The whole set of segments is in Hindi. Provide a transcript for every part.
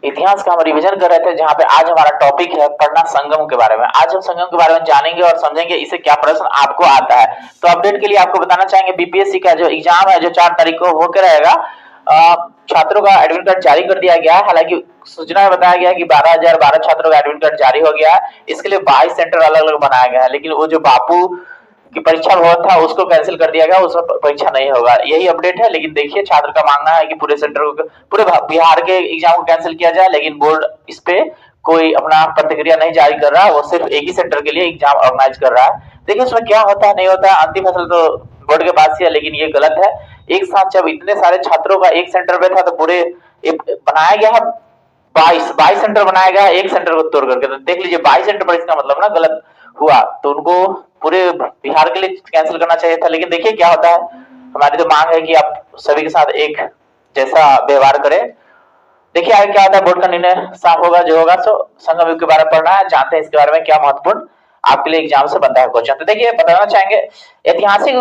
इतिहास का हम रिवीजन कर रहे थे, जहाँ पे आज हमारा टॉपिक है पढ़ना संगम के बारे में। आज हम संगम के बारे में जानेंगे और समझेंगे इसे क्या प्रश्न आपको आता है। तो अपडेट के लिए आपको बताना चाहेंगे बीपीएससी का जो एग्जाम है जो 4 तारीख को होकर रहेगा, छात्रों का एडमिट कार्ड जारी कर दिया गया है। हालांकि सूचना में बताया गया है कि 12,012 छात्रों का एडमिट कार्ड जारी हो गया है। इसके लिए 22 सेंटर अलग अलग बनाया गया है, लेकिन वो जो बापू की परीक्षा भवन था उसको कैंसिल कर दिया गया, उसमें परीक्षा नहीं होगा, यही अपडेट है। लेकिन देखिए छात्र का मानना है कि पूरे सेंटर को, पूरे बिहार के एग्जाम को कैंसिल किया जाए, लेकिन बोर्ड इस पे कोई अपना प्रतिक्रिया नहीं जारी कर रहा, वो सिर्फ एक ही सेंटर के लिए एग्जाम ऑर्गेनाइज कर रहा है। देखिए उसमें क्या होता है नहीं होता है, अंतिम फैसला तो बोर्ड के पास ही है, लेकिन ये गलत है। एक साथ जब इतने सारे छात्रों का एक सेंटर पे था तो पूरे बनाया गया है 22 सेंटर बनाया गया, एक सेंटर को तोड़ करके। तो देख लीजिए 22 सेंटर पर, इसका मतलब ना गलत हुआ, तो उनको पूरे बिहार के लिए कैंसिल करना चाहिए था। लेकिन देखिए क्या होता है, हमारी तो मांग है कि आप सभी के साथ एक जैसा व्यवहार करें। देखिए आगे क्या होता है, बोर्ड का निर्णय साफ होगा जो होगा। सो संगम युग के बारे में पढ़ना है, जानते हैं इसके बारे में क्या महत्वपूर्ण आपके लिए एग्जाम से बनता है क्वेश्चन। तो देखिए बताना चाहेंगे, ऐतिहासिक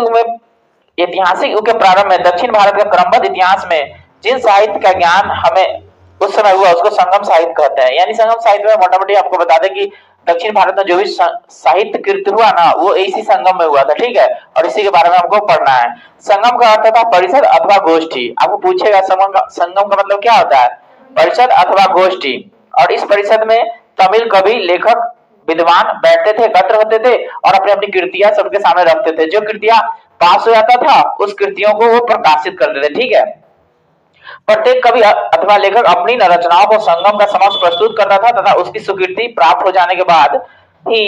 युग के प्रारंभ में दक्षिण भारत के क्रमबद्ध इतिहास में जिन साहित्य का ज्ञान हमें उस समय हुआ उसको संगम साहित्य कहते हैं। यानी संगम साहित्य में मोटा मोटी आपको बता दें कि दक्षिण भारत में जो भी साहित्य कृत हुआ ना, वो इसी संगम में हुआ था, ठीक है। और इसी के बारे में हमको पढ़ना है। संगम का अर्थ था परिषद अथवा गोष्ठी। आपको पूछेगा संगम का मतलब क्या होता है, परिषद अथवा गोष्ठी। और इस परिषद में तमिल कवि, लेखक, विद्वान बैठते थे, एकत्र होते थे और अपनी अपनी कृतियां सबके सामने रखते थे। जो कृतियां पास हो जाता था उस कृतियों को वो प्रकाशित करते थे, ठीक है। प्रत्येक कवि अथवा लेखक अपनी रचनाओं को संगम का समक्ष प्रस्तुत करता था तथा उसकी स्वीकृति प्राप्त हो जाने के बाद ही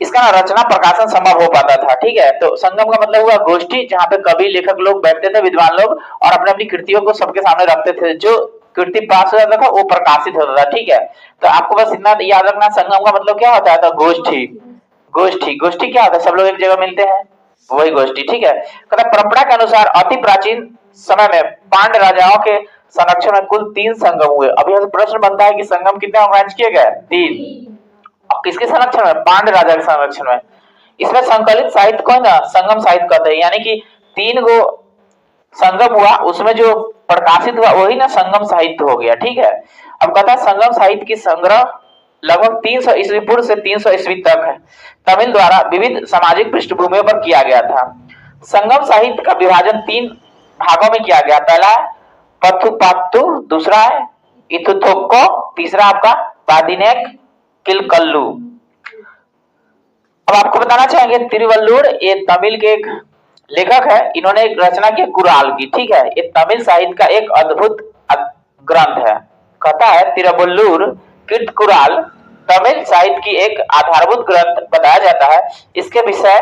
इसका रचना प्रकाशन संभव हो पाता था, ठीक है। तो संगम का मतलब हुआ गोष्ठी, जहाँ पे कवि लेखक लोग बैठते थे, विद्वान लोग, और अपनी अपनी कृतियों को सबके सामने रखते थे। जो कृति पास हो जाता था वो प्रकाशित होता था, ठीक है। तो आपको बस इतना याद रखना, संगम का मतलब क्या होता है, तो गोष्ठी। गोष्ठी गोष्ठी क्या होता है, सब लोग एक जगह मिलते हैं, वही गोष्ठी, ठीक है। परंपरा के अनुसार अति प्राचीन समय में पांड्य राजाओं के संरक्षण में कुल 3 संगम हुए। अब यह प्रश्न बनता है कि संगम कितने ऑर्गेनाइज किए गए, 3। और किसके संरक्षण में, पांड्य राजा के संरक्षण में। इसमें संकलित साहित्य को ना संगम साहित्य कहते हैं। यानी कि 3 गो संगम हुआ, उसमें जो प्रकाशित हुआ वही ना संगम साहित्य हो गया, ठीक है। अब कहता है संगम साहित्य की संग्रह लगभग 300 ईस्वी पूर्व से 300 ईस्वी तक है तमिल द्वारा विविध सामाजिक पृष्ठभूमियों पर किया गया था। संगम साहित्य का विभाजन 3 भागों में किया गया। पहला है पथुपात्तु, दूसरा है इथुथोक्को, तीसरा आपका पादिनेक किलकल्लू। अब आपको बताना चाहेंगे तिरुवल्लुर, ये तमिल के एक लेखक है, इन्होंने एक रचना की कुराल की, ठीक है। ये तमिल साहित्य का एक अद्भुत ग्रंथ है। कहता है तिरुवल्लुर कृत कुराल तमिल साहित्य की एक आधारभूत ग्रंथ बताया जाता है। इसके विषय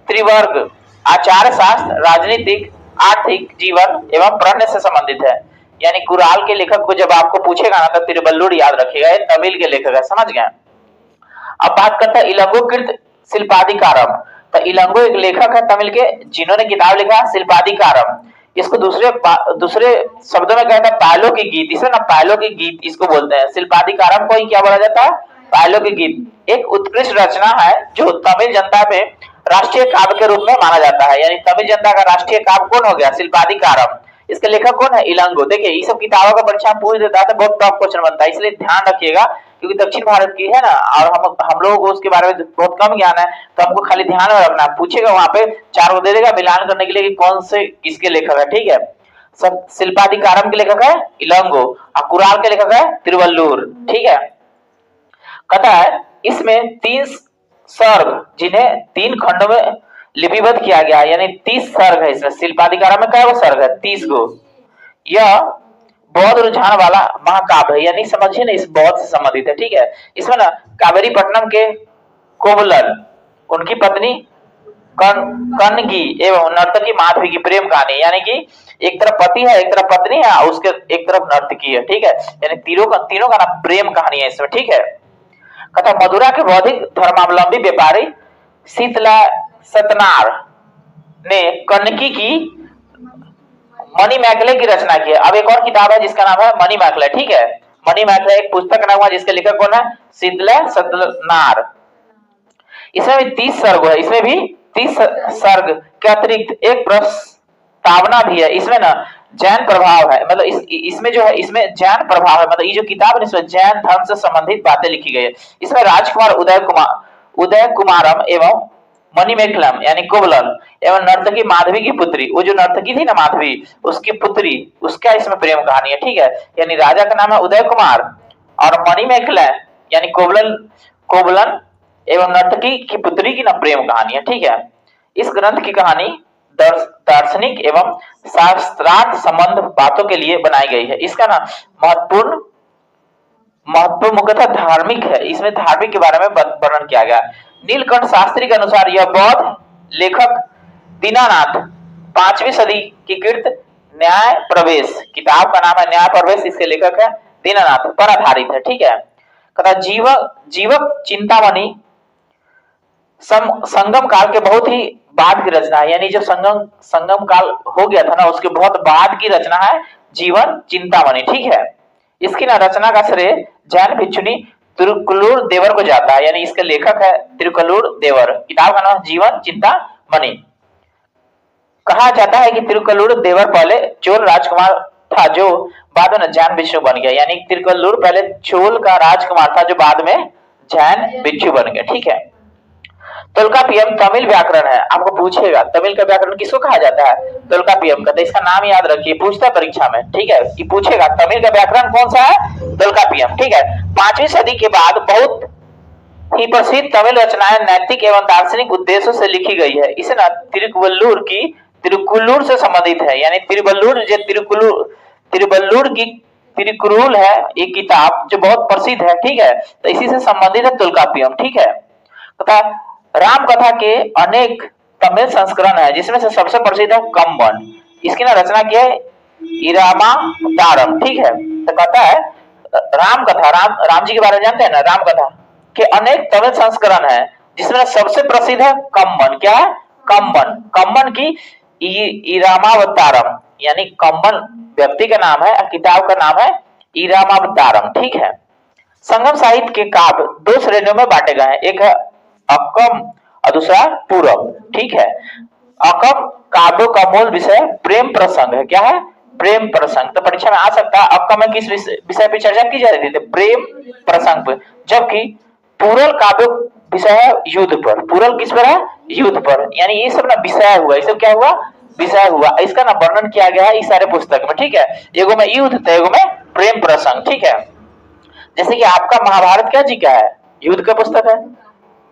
त्रिवर्ग, आचार शास्त्र, राजनीतिक, आर्थिक जीवन एवं प्रणय से संबंधित है। यानी कुराल के लेखक को जब आपको पूछेगा ना तो तिरुवल्लुर याद रखिएगा, ये तमिल के लेखक है, समझ गए। अब बात करते हैं इलंगो कृत शिल्पाधिकारम। तो इलंगो एक लेखक है तमिल के, जिन्होंने किताब लिखा शिल्पाधिकारम। इसको दूसरे शब्दों में कहता है पायलो की गीत। इसे ना पायलो की गीत इसको बोलते हैं। शिल्पाधिकारम को ही क्या बोला जाता है, पायलो की गीत। एक उत्कृष्ट रचना है जो तमिल जनता में राष्ट्रीय काव्य के रूप में माना जाता है। यानी तमिल जनता का राष्ट्रीय काव्य कौन हो गया, शिल्पाधिकारम। इसके लेखक कौन है, इलंगो। देखिए ये सब किताबों का परीक्षा पूछ देता है तो बहुत टफ क्वेश्चन बनता है, इसलिए ध्यान रखिएगा, क्योंकि दक्षिण भारत की है ना, और हम लोगों को उसके बारे में बहुत कम ज्ञान है, तो हमको खाली ध्यान में रखना। पूछेगा वहां पे 4 को दे देगा मिलान करने के लिए कि कौन से किसके लेखक है, ठीक है। शिल्पाधिकारम के लेखक है इलंगो और कुराल के लेखक है तिरुवल्लुर, ठीक है। कहता है इसमें 3 सर्ग जिन्हें 3 खंडों में लिपिबद्ध किया गया, यानी 30 सर्ग है इसमें। शिल्पाधिकारम में क्या वो सर्ग है, 30 गो। यह बौद्ध रुझान वाला महाकाव्य है, यानी समझिए ना, इस बौद्ध से संबंधित है, ठीक है। इसमें ना कावेरी पट्टनम के कोवलन, उनकी पत्नी कनगी एवं नर्तकी माधवी की प्रेम कहानी, यानी कि एक तरफ पति है एक तरफ पत्नी है, उसके एक तरफ नर्तकी है, ठीक है। यानी तीनों का ना प्रेम कहानी है इसमें, ठीक है। कहता मधुरा के बौद्धिक धर्मावलंबी व्यापारी शीतला सतनार ने कनकी की मणि मैखले की रचना की है। अब एक और किताब है जिसका नाम है मणि मैखले, ठीक है। मणि मैखले एक पुस्तक नाम है जिसके लेखक कौन है, शीतला सतनार। इसमें भी 30 सर्ग है, इसमें भी 30 सर्ग के अतिरिक्त एक प्रस्तावना भी है। इसमें ना जैन प्रभाव है, मतलब इसमें जो है इसमें जैन प्रभाव है, मतलब ये जो किताब है इसमें जैन धर्म से संबंधित बातें लिखी गई है। इसमें राजकुमार उदय कुमारम एवं मणिमेखलम यानी कोवलन एवं नर्तकी माधवी की पुत्री, वो जो नर्तकी थी ना माधवी, उसकी पुत्री, उसका इसमें प्रेम कहानी है, ठीक है। यानी राजा का नाम है उदय कुमार और मणिमेखला यानी कोवलन कोवलन एवं नर्तकी की पुत्री की ना प्रेम कहानी है, ठीक है। इस ग्रंथ की कहानी दार्शनिक एवं शास्त्रार्थ संबंध बातों के लिए बनाई गई है। इसका ना महत्वपूर्ण मुख्यतः धार्मिक है, इसमें धार्मिक के बारे में वर्णन किया गया। नीलकंठ शास्त्री के अनुसार यह बौद्ध लेखक दीनानाथ 5वीं सदी की कृत न्याय प्रवेश, किताब का नाम है न्याय प्रवेश, इसके लेखक है दीनानाथ, पर आधारित है, ठीक है। कथा जीवक चिंतामणि संगम काल के बहुत ही बाद की रचना है, यानी जब संगम काल हो गया था ना उसके बहुत बाद की रचना है जीवन चिंतामणि, ठीक है। इसकी ना रचना का श्रेय जैन भिक्षुनी तिरुक्कुलूर देवर को जाता है, यानी इसके लेखक है तिरुक्कुलूर देवर। किताब का नाम जीवन चिंतामणि। कहा जाता है कि तिरुक्कुलूर देवर पहले चोल राजकुमार था जो बाद में जैन भिक्षु बन गया, यानी तिरुक्कुलूर पहले चोल का राजकुमार था जो बाद में जैन भिक्षु बन गया, ठीक है। तोल्कापियम तमिल व्याकरण है, आपको पूछेगा तमिल का व्याकरण किसको कहा जाता है, तोल्कापियम का, तो इसका नाम याद रखिए, पूछता है परीक्षा में, ठीक है, कि पूछेगा तमिल का व्याकरण कौन सा है, तोल्कापियम, ठीक है। 5वीं सदी के बाद बहुत ही प्रसिद्ध तमिल रचनाएं नैतिक एवं दार्शनिक उद्देश्यों से लिखी गई है। इसे ना तिरुक्कुलूर से संबंधित है, यानी तिरुवल्लुर की तिरुकुरुल है ये किताब जो बहुत प्रसिद्ध है, ठीक है, तो इसी से संबंधित है तोल्कापियम, ठीक है। तथा राम कथा के अनेक तमिल संस्करण है जिसमें से सबसे प्रसिद्ध है कम्बन, इसकी ना रचना की है इरामावतारम, ठीक है। तो कहता है राम कथा, राम जी के बारे में जानते हैं ना, राम कथा के अनेक तमिल संस्करण है जिसमें सबसे प्रसिद्ध है कम्बन, क्या है, कम्बन की इरामावतारम, यानी कम्बन व्यक्ति का नाम है, किताब का नाम है इरामावतारम, ठीक है। संगम साहित्य के काव्य 2 श्रेणियों में बांटे गए हैं, एक है अकम और दूसरा पूरब, ठीक है। अकम काव्यों का मूल विषय प्रेम प्रसंग है, क्या है, प्रेम प्रसंग, तो परीक्षा में आ सकता है अकम में किस विषय पे चर्चा की जा रही थी, प्रेम प्रसंग पर, जबकि पूरल काव्य विषय है युद्ध पर, पूरल किस पर है, युद्ध पर, यानी ये सब ना विषय हुआ, ये सब क्या हुआ, विषय हुआ, इसका ना वर्णन किया गया है इस सारे पुस्तक में, ठीक है। एगो में युद्ध था, एगो में प्रेम प्रसंग, ठीक है। जैसे कि आपका महाभारत क्या जी का है, युद्ध का पुस्तक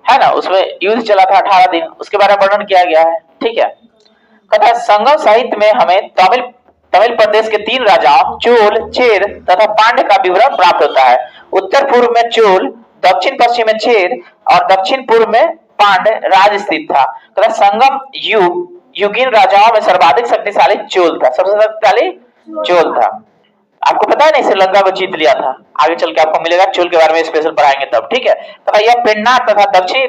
है ना, उसमें युद्ध चला था 18 दिन, उसके बारे में वर्णन किया गया है, ठीक है। कहता है संगम साहित्य में हमें तमिल प्रदेश के 3 राजाओं चोल, चेर तथा पांड्य का विवरण प्राप्त होता है। उत्तर पूर्व में चोल, दक्षिण पश्चिम में चेर और दक्षिण पूर्व में पांड्य राज स्थित था। कहता संगम युगीन राजाओं में सर्वाधिक शक्तिशाली चोल था, सबसे शक्तिशाली चोल था। आपको पता है ना श्रीलंका को जीत लिया था, आगे चल के आपको मिलेगा, चोल के बारे में स्पेशल पढ़ाएंगे तब, ठीक है। तथा यह पेन्नार तथा दक्षिणी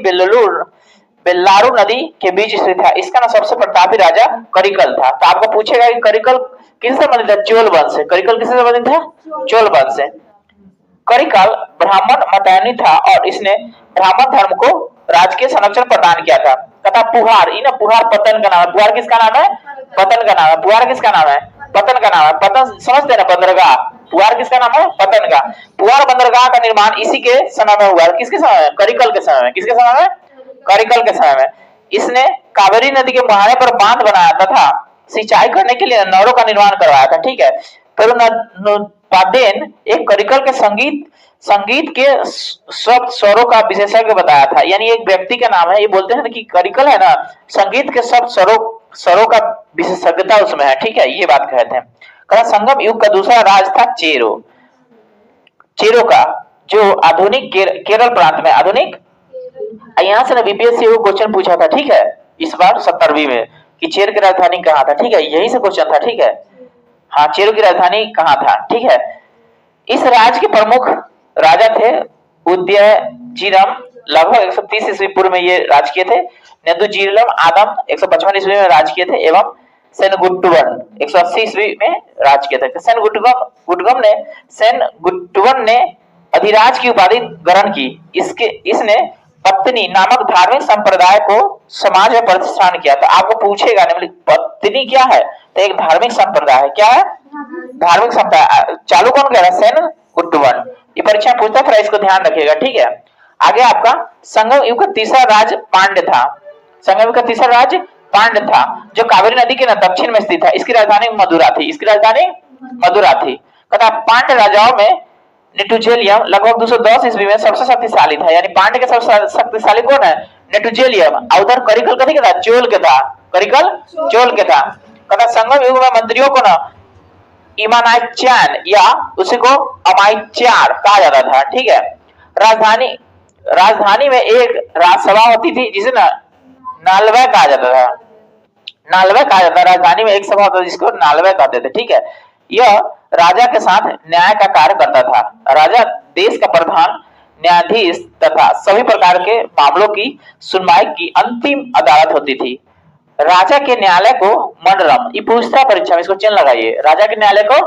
बेल्लारू नदी के बीच स्थित था। इसका ना सबसे प्रतापी राजा करिकल था। तो आपको पूछेगा कि करिकल किससे संबंधित है, चोल वंश से। करिकल किससे संबंधित है, चोल वंश से। करिकल ब्राह्मण मतायनी था और इसने ब्राह्मण धर्म को राजकीय संरक्षण प्रदान किया था। तथा पुहार, पुहार पतन का नाम है, पुहार किसका नाम है, पतन का नाम है, पुहार किसका नाम है, पतन का नाम है, पतन समझते हैं ना, बंदरगाह, पुहार किसका नाम है, पतन का। पुहार बंदरगाह का निर्माण इसी के समय में हुआ, किसके समय में, करिकल के समय में, किसके समय में, करिकल के समय में। इसने कावेरी नदी के मुहाने पर बांध बनाया तथा सिंचाई करने के लिए नहरों का निर्माण करवाया था, ठीक है। करुणापादेन एक करिकल के संगीत के शब्द स्वरों का विशेषज्ञ बताया था, यानी एक व्यक्ति का नाम है, ये बोलते हैं कि करिकल है ना, संगीत के शब्द स्वरों का विशेषज्ञता उसमें है, ठीक है, ये बात कहते हैं। संगम युग का दूसरा राज था चेरो का, जो आधुनिक केरल प्रांत में, आधुनिक, यहाँ से ना बीपीएससी को क्वेश्चन पूछा था, ठीक है, इस बार 17वीं में, कि चेर की राजधानी कहाँ था, ठीक है, यही से क्वेश्चन था, ठीक है। हाँ, चेरो की राजधानी कहाँ था, ठीक है। इस राज के प्रमुख राजा थे उदयजीरम, लगभग 130 ईस्वी पूर्व में ये राज किए थे। नेदुजीरम आदम 155 ईस्वी में राज किए थे एवं सेनगुट्टुवन 180 ईस्वी में राज किए थे। सेनगुट्टुवन ने अधिराज की उपाधि ग्रहण की। इसने पत्नी नामक धार्मिक संप्रदाय को समाज में प्रतिष्ठान किया। तो आपको पूछेगा नहीं पत्नी क्या है, तो एक धार्मिक संप्रदाय है। क्या है? धार्मिक संप्रदाय। चालू कौन कह रहा है? सेन गुट्टवन। ये परीक्षा पूछता था, इसको ध्यान रखिएगा, ठीक है। आगे आपका संगम युग का तीसरा राज्य पांड्य था। संगम युग का तीसरा राज्य पांड्य था, जो कावेरी नदी के दक्षिण में स्थित है। इसकी राजधानी मदुरा थी। इसकी राजधानी मदुरा थी। कहता पांड्य राजाओं में नेटुजेलियम लगभग 210 ईस्वी में सबसे शक्तिशाली था। यानी पांड्य के सबसे शक्तिशाली कौन है? नेटुजेलियम। उधर करिकल कथी के था? चोल के था। करिकल चोल के था। कहता संगम युग में मंत्रियों को ना इमानाचान या उसी को अमाइचार कहा जाता था, ठीक है। राजधानी में एक राजसभा होती थी जिसे ना नालवे कहा जाता था। नालवे कहा जाता। राजधानी में एक सभा होता था जिसको नालवे कहते थे, ठीक है। यह राजा के साथ न्याय का कार्य करता था। राजा देश का प्रधान न्यायाधीश तथा सभी प्रकार के मामलों की सुनवाई की अंतिम अदालत होती थी। राजा के न्यायालय को मंडरम, ये पूछता परीक्षा में, इसको चिन्ह लगाइए। राजा के न्यायालय को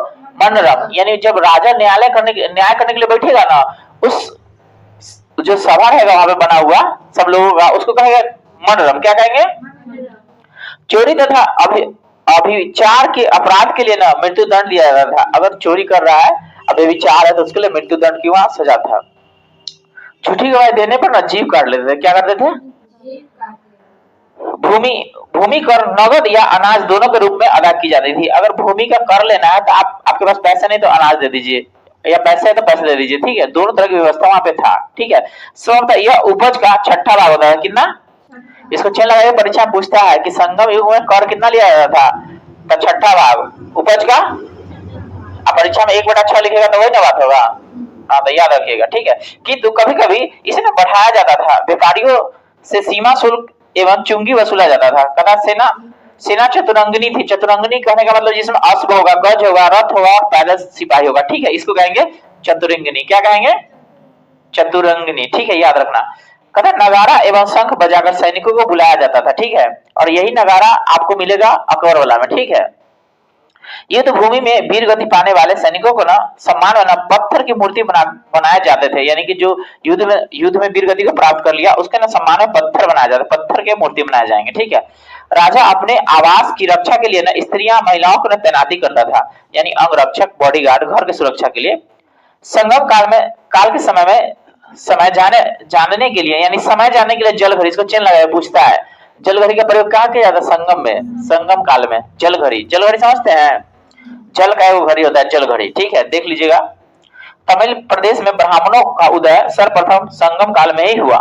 मंडरम, यानी जब राजा न्याय करने के लिए बैठेगा ना, उस जो सभा रहेगा वहां पे बना हुआ सब लोगों का, उसको कहेंगे मंडरम। क्या कहेंगे? चोरी तथा अभिचार के अपराध के लिए ना मृत्यु दंड दिया जाता था। अगर चोरी कर रहा है, अभिचार है, तो उसके लिए मृत्यु दंड की वहां सजा था। झूठी गवाही देने पर ना जीव काट लेते थे। क्या करते थे? भूमि कर नगद या अनाज दोनों के रूप में अदा की जाती थी। अगर भूमि का कर लेना है तो आपके पास पैसा नहीं तो अनाज दे दीजिए, या पैसे है तो पैसे दे दीजिए, ठीक है। दोनों तरह की व्यवस्था वहां पे था, ठीक है। समझता यह उपज का छठा भाग होता है। कितना? इसको चिन्ह लगाइए। परीक्षा पूछता है कि संगम युग में कर कितना लिया जाता था? तो छठा भाग उपज का। अब परीक्षा में 1/6 लिखेगा तो वही ना बात होगा। हाँ, तो याद रखिएगा, ठीक है। किंतु कभी कभी इसे ना बढ़ाया जाता था। व्यापारियों से सीमा शुल्क एवं चुंगी वसूला जाता था। कथा सेना चतुरंगिनी थी। चतुरंगिनी कहने का मतलब जिसमें अश्व होगा, गज होगा, रथ होगा और पैदल सिपाही होगा, ठीक है। इसको कहेंगे चतुरंगिनी। क्या कहेंगे? चतुरंगिनी, ठीक है, याद रखना। कहता नगारा एवं शंख बजाकर सैनिकों को बुलाया जाता था, ठीक है। और यही नगारा आपको मिलेगा अकबरवाला में, ठीक है। युद्ध भूमि में वीर गति पाने वाले सैनिकों को ना सम्मान में ना पत्थर की मूर्ति बनाए जाते थे। यानी कि जो युद्ध में वीर गति को प्राप्त कर लिया, उसके ना सम्मान में पत्थर बनाया जाता, पत्थर के मूर्ति बनाए जाएंगे, ठीक है। राजा अपने आवास की रक्षा के लिए ना स्त्रियां महिलाओं को ना तैनाती करता था, यानी अंगरक्षक, बॉडीगार्ड, घर की सुरक्षा के लिए। संगम काल के समय में जानने के लिए, यानी समय जानने के लिए जल घड़ी, इसको चिन्ह लगाया पूछता है। जल घड़ी का प्रयोग कहाँ किया जाता है? संगम में, संगम काल में जल घड़ी। जल घड़ी समझते हैं? जल का वो घड़ी होता है, जल घड़ी, ठीक है, देख लीजिएगा। तमिल प्रदेश में ब्राह्मणों का उदय सर्वप्रथम संगम काल में ही हुआ,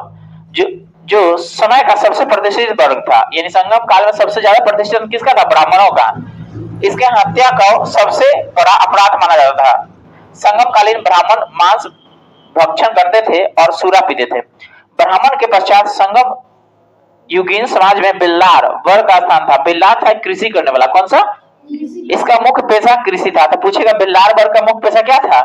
जो समय का सबसे प्रतिष्ठित वर्ग था। यानी संगम काल में सबसे ज्यादा प्रतिष्ठित किसका था? ब्राह्मणों का। इसके हत्या को सबसे बड़ा अपराध माना जाता था। संगम कालीन ब्राह्मण मांस भक्षण करते थे और सूरा पीते थे। ब्राह्मण के पश्चात संगम युगीन समाज में बिल्लार वर्ग का स्थान था। बिल्लार था कृषि करने वाला। कौन सा? इसका मुख्य पेशा कृषि था। तो पूछेगा बिल्लार वर्ग का मुख्य पेशा क्या था?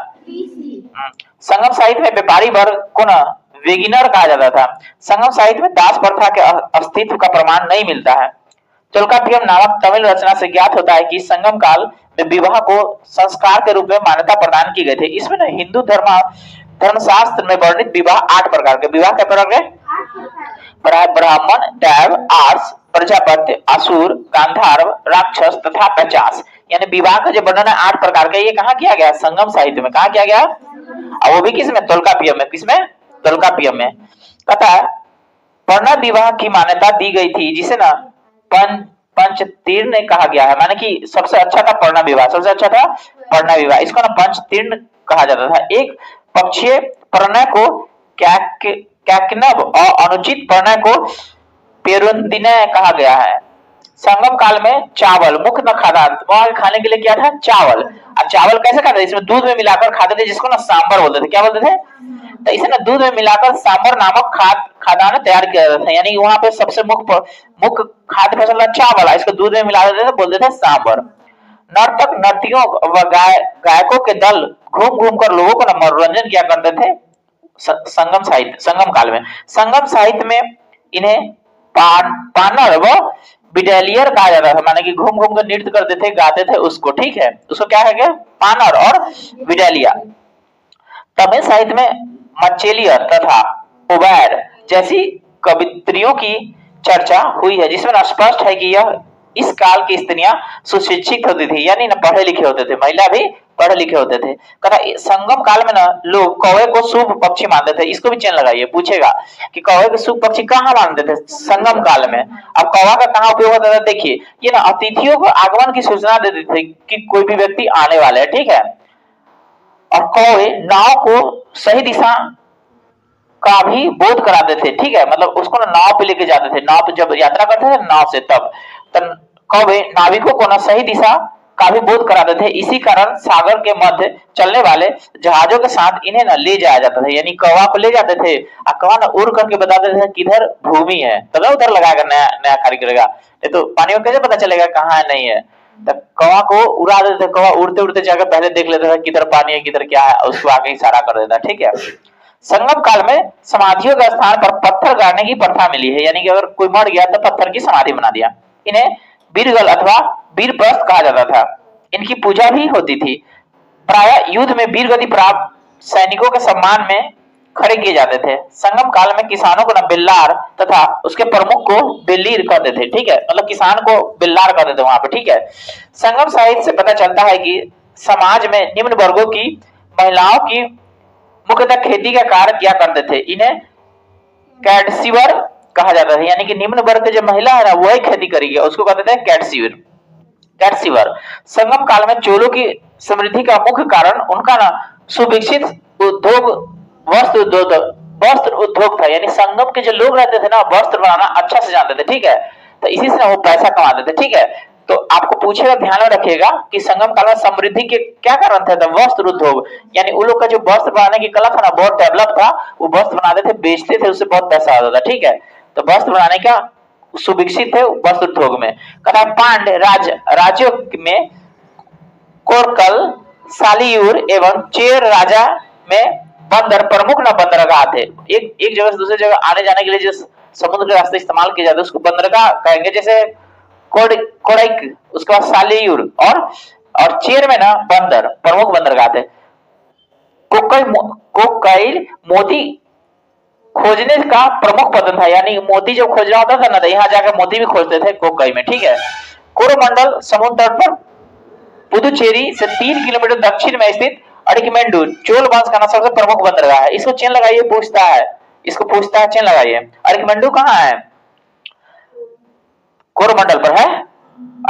संगम साहित्य में व्यापारी वर्ग को ना वेगिनर कहा जाता था। संगम साहित्य में दास प्रथा के अस्तित्व का प्रमाण नहीं मिलता है। तोल्काप्पियम नामक तमिल रचना से ज्ञात होता है कि संगम काल में विवाह को संस्कार के रूप में मान्यता प्रदान की गई थी। इसमें ना हिंदू धर्मशास्त्र में वर्णित विवाह 8 प्रकार के विवाह, क्या प्रकार के? ब्राह्मण, दैव, आर्ष, प्रजापति, असुर, गांधार्व, राक्षस तथा 50। यानी विवाह का जो वर्णन है 8 प्रकार का, ये कहाँ किया गया? संगम साहित्य में। कहाँ किया गया? और वो भी किसमें? तोल्काप्पियम में। किसमें? तोल्काप्पियम में। कहता है पर्ण विवाह की मान्यता दी गई थी, जिसे ना पंचतीर्ण कहा गया है। माने कि सबसे अच्छा था पर्ण विवाह, सबसे अच्छा था पर्ण विवाह। इसको ना पंचतीर्ण कहा जाता था। एक पक्षीय प्रणय को कैकनव और अनुचित प्रणय को पेरुंदिनय कहा गया है। संगम काल में चावल मुख्य न खाद्यान्न, वहां खाने के लिए क्या था? चावल। और चावल कैसे खाते थे? इसमें दूध में मिलाकर खाते थे, जिसको ना सांबर बोलते थे। क्या बोलते थे? तो इसे ना दूध में मिलाकर सांबर नामक खाद्यान्न तैयार किया जाता था। यानी वहां पे सबसे मुख्य खाद्य फसल था चावल, इसको दूध में मिला देते थे, बोलते थे सांबर। नर्तक नर्तियों व गायकों के दल घूम घूम कर लोगों को ना मनोरंजन किया करते थे संगम काल में। संगम साहित्य में इन्हें पानर व बिडेलियर कहा जाता था। माने कि घूम घूम कर नृत्य करते थे, गाते थे उसको, ठीक है। उसको क्या है? पानर और बिडेलिया। तमिल साहित्य में मचेलियर तथा उबैर जैसी कवित्रियों की चर्चा हुई है, जिसमें स्पष्ट है कि यह इस काल की स्त्रियां सुशिक्षित होती थी, यानी ना पढ़े लिखे होते थे, महिला भी पढ़े लिखे होते थे। कहता संगम काल में ना लोग कौवे को शुभ पक्षी मानते थे। इसको भी चेन लगाइए, पूछेगा कि कौवे को शुभ पक्षी कहाँ मानते थे? संगम काल में। अब कौवा का कहाँ उपयोग होता था? देखिए, ये ना अतिथियों को आगमन की सूचना देते थे कि कोई भी व्यक्ति आने वाले है, ठीक है। और कौवे नाव को सही दिशा का भी बोध कराते थे, ठीक है। मतलब उसको ना नाव पे लेके जाते थे, नाव पे जब यात्रा करते थे नाव से, तब कौवे नाविकों को ना सही दिशा का भी बोध कराते थे। इसी कारण सागर के मध्य चलने वाले जहाजों के साथ इन्हें ना ले जाया जाता था, यानी कौवा को ले जाते थे और कौवा ना उड़ करके बताते थे किधर भूमि है, तब उधर लगाकर नया नया कार्य करेगा। नहीं तो पानी में कैसे पता चलेगा कहाँ है नहीं है? तब कौवा को उड़ा देते थे, कौवा उड़ते उड़ते जाकर पहले देख लेता था किधर पानी है किधर क्या है, उसको आगे इशारा कर देता, ठीक है। संगम काल में समाधियों के स्थान पर पत्थर गाड़ने की प्रथा मिली है, यानी कि अगर कोई मर गया तो पत्थर की समाधि बना दिया। इन्हें बीरगल अथवा वीरप्रस्थ कहा जाता था। इनकी पूजा भी होती थी। प्राय युद्ध में वीरगति प्राप्त सैनिकों के सम्मान में खड़े किए जाते थे। संगम काल में किसानों को न बिल्लार तथा उसके प्रमुख को बेल्लीर कहते थे, ठीक है। मतलब किसान को बिल्लार कहते थे वहां पे, ठीक है। संगम साहित्य से पता चलता है कि समाज में निम्न वर्गों की महिलाओं की मुख्यतः खेती का कार्य किया करते थे। इन्हें कैटसीवर कहा जाता है, यानी कि निम्न वर्ग की जो महिला है ना वही खेती करेगी, उसको कहते थे कैटसीवर। कैटसीवर संगम काल में चोलों की समृद्धि का मुख्य कारण उनका ना सुविकसित उद्योग वस्त्र उद्योग था। यानी संगम के जो लोग रहते थे ना वस्त्र बनाना अच्छा से जानते थे, ठीक है। तो इसी से ना वो पैसा कमाते थे, ठीक है। तो आपको पूछेगा, ध्यान में रखिएगा कि संगम काल में समृद्धि के क्या कारण थे? तो वस्त्र उद्योग, यानी उन लोग का जो वस्त्र बनाने की कला था ना बहुत डेवलप था। वो वस्त्र बनाते थे, बेचते थे, उससे बहुत पैसा आता था, ठीक है। तो वस्त्र बनाने का सुविकसित थे वस्त्र उद्योग में। कथा पांड्य राज्यों में कोरकल, सालियूर एवं चेर राजा में बंदर प्रमुख न बंदरगाह थे। एक जगह से दूसरी जगह आने जाने के लिए जो समुद्र के रास्ते इस्तेमाल किए जाते उसको बंदरगाह कहेंगे। जैसे कोड़ैक, उसके बाद सालियूर और चेर में ना बंदर प्रमुख बंदरगाह थे। कोकैल मोती खोजने का प्रमुख पदन था, यानी मोती जब खोजना होता था ना तो यहाँ जाकर मोती भी खोजते थे कोकई में, ठीक है। कोरोमंडल समुद्र तट पर पुदुचेरी से 3 किलोमीटर दक्षिण में स्थित अरिकमेंडू चोल वंश का सबसे प्रमुख बंदरगाह है। इसको चेन लगाइए, पूछता है, इसको पूछता है, चेन लगाइए। अरिकमेंडू कहाँ है? कोरोमंडल पर है।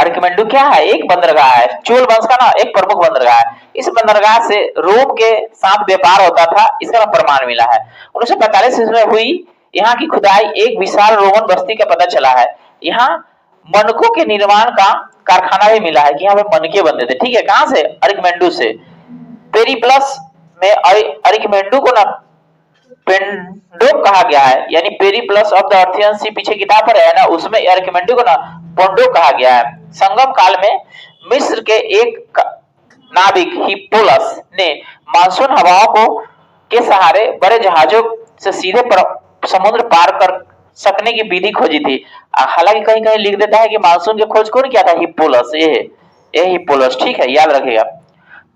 अरिकमेंडू क्या है? एक बंदरगाह है, चोल वंश का ना एक प्रमुख बंदरगाह है। इस बंदरगाह से रोम के साथ व्यापार होता था, इसका प्रमाण मिला है। 1945 में हुई यहाँ की खुदाई एक विशाल रोमन बस्ती का पता चला है। यहाँ मनकों के निर्माण का कारखाना भी मिला है कि यहाँ पे मनके बनते थे, ठीक है। कहां से? अरिकमेंडू से। पेरिप्लस में अरिकमेंडू को ना पेंडोक कहा गया है, यानी पेरिप्लस ऑफ द अर्थियन सी पीछे किताब पर है ना, उसमें अरिकमेंडू को ना पोंडोक कहा गया है। संगम काल में मिस्र के एक नाविक हिप्पोलस ने मानसून हवाओं को के सहारे बड़े जहाजों से सीधे समुद्र पार कर सकने की विधि खोजी थी। हालांकि कहीं कहीं लिख देता है कि मानसून की खोज कौन किया था? हिप्पोलस। ये हिप्पोलस, ठीक है, याद रखिएगा।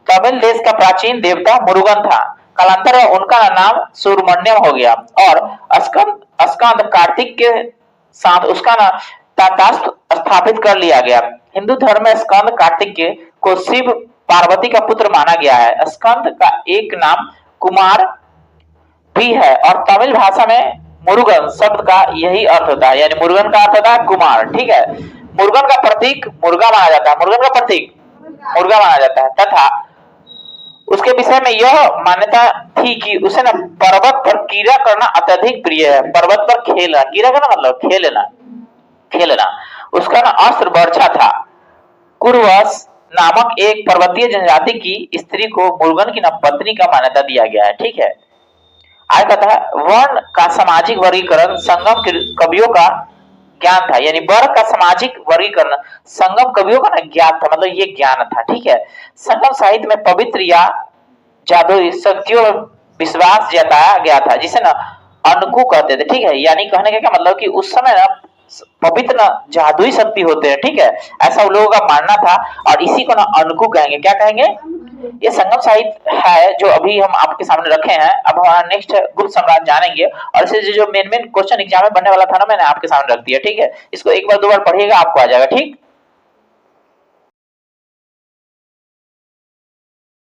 तमिल देश का प्राचीन देवता मुरुगन था। कालांतर में उनका नाम सुब्रमण्यम हो गया और स्कंद कार्तिक के साथ उसका नाम तथास्थ स्थापित कर लिया गया। हिंदू धर्म में स्कंद कार्तिक को शिव पार्वती का पुत्र माना गया है। स्कंद का एक नाम कुमार भी है और तमिल भाषा में मुरुगन शब्द का यही अर्थ होता है, यानी मुरुगन का अर्थ होता है कुमार, ठीक है। मुरुगन का प्रतीक मुर्गा माना जाता है, मुरुगन का प्रतीक मुर्गा माना जाता है तथा उसके विषय में यह मान्यता थी कि उसे ना पर्वत पर क्रीड़ा करना अत्यधिक प्रिय है। पर्वत पर खेलना, क्रीड़ा करना मतलब खेलना। उसका ना अस्त्र बर्छा था। कुरवस नामक एक पर्वतीय जनजाति की स्त्री को मुरुगन की ना पत्नी का मान्यता दिया गया है, ठीक है। आगे कहता है वर्ण का सामाजिक वर्गीकरण संगम कवियों का ज्ञान था, यानी वर्ग का सामाजिक वर्गीकरण संगम कवियों का ना ज्ञान था, मतलब ये ज्ञान था, ठीक है। संगम साहित्य में पवित्र या जादुई शक्तियों में विश्वास जताया गया था, जिसे ना अनकु कहते थे, ठीक है। यानी कहने का क्या मतलब कि उस समय ना पवित्र ना जादुई शक्ति होते हैं, ठीक है, ऐसा उन लोगों का मानना था और इसी को ना अनकु कहेंगे। क्या कहेंगे? ये संगम साहित्य है जो अभी हम आपके सामने रखे हैं। अब हमारा नेक्स्ट है गुप्त सम्राट जानेंगे, और इसे जो मेन क्वेश्चन एग्जाम में बनने वाला था ना, मैंने आपके सामने रख दिया। ठीक है, इसको एक बार दो बार पढ़िएगा, आपको आ जाएगा। ठीक।